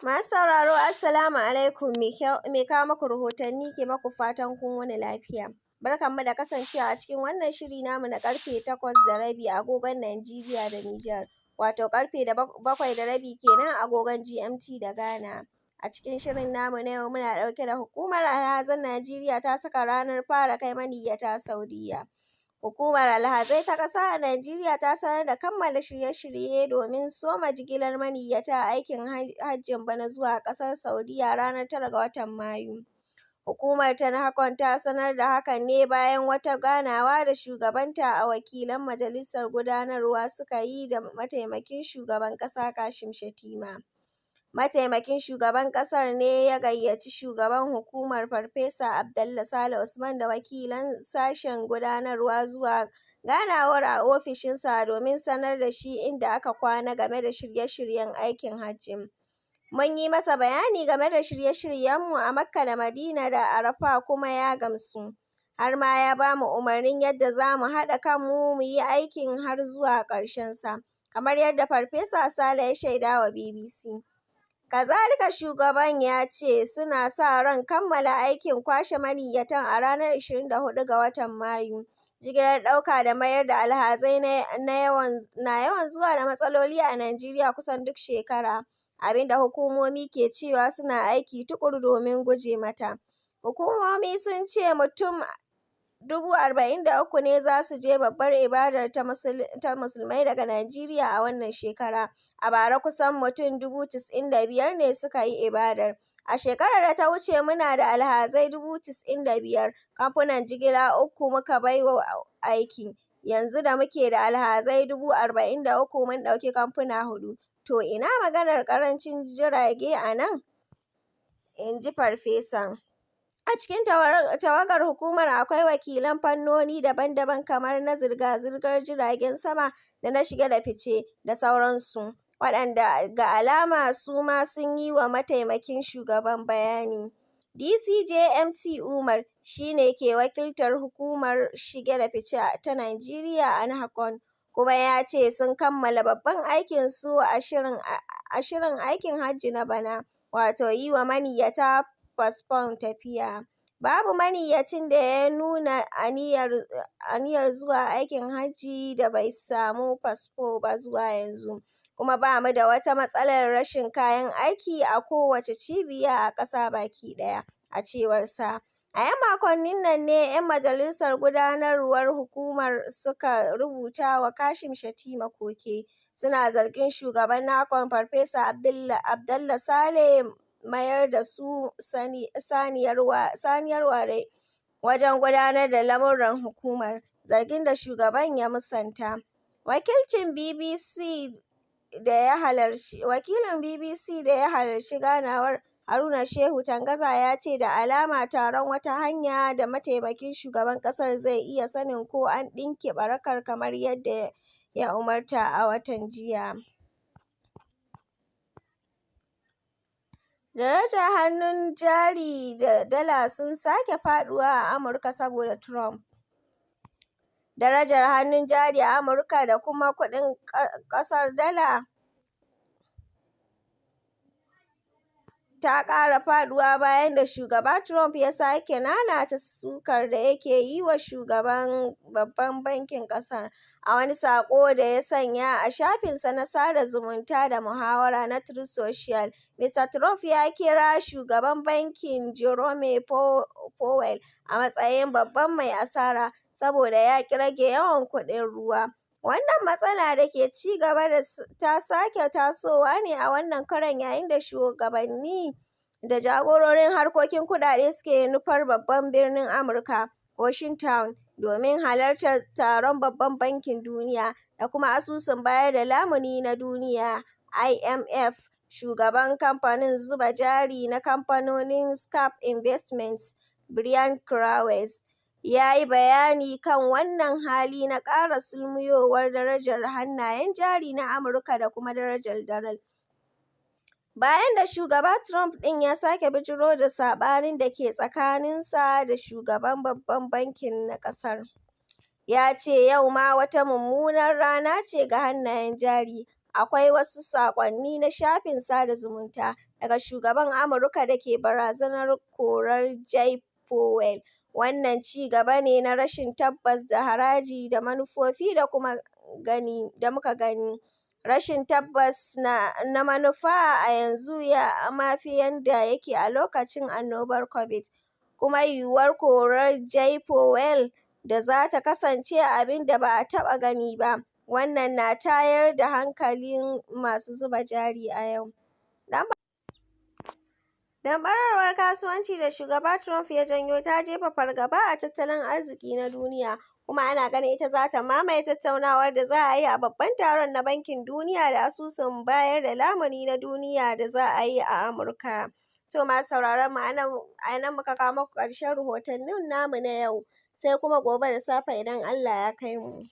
Masu sauraro Assalamu alaikum, me kawo muku rahotanni ke maku fatan kun wuni lafiya. Barkanmu da kasancewa a cikin wannan shiri namu na karfe 8:30 agogon Najeriya da Nijar, wato karfe 7:30 kenan agogon GMT da Ghana. A cikin shirin namu na yau muna ɗauke da hukumar alhazan Najeriya ta saka ranar fara kai maniyyata Saudiyya. Hukumar alhazai ta ƙasa a Najeriya ta sanar da kammala shirye-shirye domin soma jigilar maniyyata aikin hajjin bana zuwa ƙasar Saudiyya ranar 9 ga watan Mayu. Hukumar ta NAHCON ta sanar da hakan ne bayan wata ganawa da shugabanta a wakilan majalisar gudanarwa suka yi da mataimakin shugaban ƙasa Kashim Shettima. Mataimakin shugaban ƙasar ne ya gayyaci shugaban hukumar Farfesa Abdallah Sale Usman da wakilan sashen gudanarwa zuwa ganawar a ofishinsa domin sanar da shi inda aka kwana game da shirye-shiryen aikin hajjin. Mun yi masa bayani game da shirye-shiryenmu a Makka da Madina da Arafa kuma ya gamsu. Har ma ya ba mu umarnin yadda za mu haɗa kanmu mu yi aikin har zuwa ƙarshensa, kamar yadda Farfesa Sale ya shaida wa BBC. Kazalika shugaban ya ce suna sa ran kammala aikin kwashe maniyyatan a ranar 24 ga watan Mayu. Jigilar ɗauka da mayar da alhazai na yawan zuwa da matsaloli a Najeriya kusan duk shekara, abinda hukumomi ke cewa suna aiki tuƙuru domin guje mata. Hukumomi sun ce mutum 43,000 ne za su je babbar ibadar ta musulmai daga Najeriya a wannan shekara. A bara kusan mutum 95,000 ne suka yi ibadar. A shekarar da ta wuce muna da alhazai 95,000. Kamfunan jigila 3 muka bai wa aiki. Yanzu da muke da alhazai 43,000 mun ɗauki kamfuna 4. To ina maganar ƙarancin jirage a nan? In ji farfesan. A cikin tawagar hukumar akwai wakilan fannoni daban-daban kamar na zirga-zirgar jiragen sama da na shige da fice da sauransu, waɗanda ga alama su ma sun yi wa mataimakin shugaban bayani. DCJMT Umar shi ne ke wakiltar hukumar shige da fice ta Najeriya a NAHCON, kuma ya ce sun kammala babban aikinsu a shirin aikin hajji na bana, wato yi wa maniyyata fasfon tafiya. Babu maniyyacin da ya nuna aniyar zuwa aikin hajji da bai samu fasfo ba zuwa yanzu, kuma ba mu da wata matsalar rashin kayan aiki a kowace cibiya a ƙasa baki ɗaya, a cewarsa. A 'yan makonnin nan ne 'yan majalisar gudanarwar hukumar suka rubuta wa Kashim Shettima koke. Suna zargin shugaban NAHCON Farfesa Abdallah Sale mayar da su saniyar ware wajen gudanar da lamuran hukumar, zargin da shugaban ya musanta. Wakilin BBC da ya halarci ganawar, Haruna Shehu Tangaza, ya ce da alama taron wata hanya da mataimakin shugaban ƙasar zai iya sanin ko an ɗinke barakar kamar yadda ya umarta a watan jiya. Darajar hannun jari da dala sun sake faɗuwa a Amurka saboda Trump. Darajar hannun jari a Amurka da kuma kuɗin ƙasar dala ta ƙara faɗuwa bayan da shugaba Trump ya sake nanata sukar da yake yi wa shugaban babban bankin ƙasar. A wani saƙo da ya sanya a shafinsa na sada zumunta da muhawara na Truth Social, Mr. Trump ya kira shugaban bankin Jerome Powell a matsayin babban mai asara saboda ya ƙi rage yawan kuɗin ruwa. Wannan matsala da ke ci gaba ta sake tasowa ne a wannan karon yayin da shugabanni da jagororin harkokin kuɗaɗe suke nufar babban birnin Amurka, Washington, domin halartar taron Babban Bankin Duniya da kuma Asusun Bayar da Lamuni na Duniya (IMF). Shugaban kamfanin zuba jari na kamfanonin SCAP Investments, Brian Crowes, ya yi bayani kan wannan hali na ƙara sulmuyowar darajar hannayen jari na Amurka da kuma darajar dalar, bayan da shugaba Trump ɗin ya sake bijiro da saɓanin da ke tsakaninsa da shugaban babban bankin na ƙasar. Ya ce yau ma wata mummunar rana ce ga hannayen jari. akwai wasu saƙonni na shafin sada zumunta daga shugaban Amurka da ke barazanar korar Jay Powell. Wannan ci gaba ne na rashin tabbas da haraji da manufofi da muka gani. Rashin tabbas na manufa a yanzu ya ma fi yanda yake a lokacin annobar COVID, kuma yiwuwar korar Jay Powell da za ta kasance abin da ba a taɓa gani ba. Wannan na tayar da hankalin masu zuba jari a yau. Dambarwar kasuwanci da shugaba Trump ya janyo ta jefa fargaba a tattalin arziki na duniya, kuma ana ganin ita za ta mamaye tattaunawar da za a yi a babban taron na Bankin Duniya da asusun bayar da lamuni na duniya da za a yi a Amurka. To masu sauraron mu, a nan muka kawo muku ƙarshen rahotannin namu na yau, sai kuma gobe da safe idan Allah ya kai mu.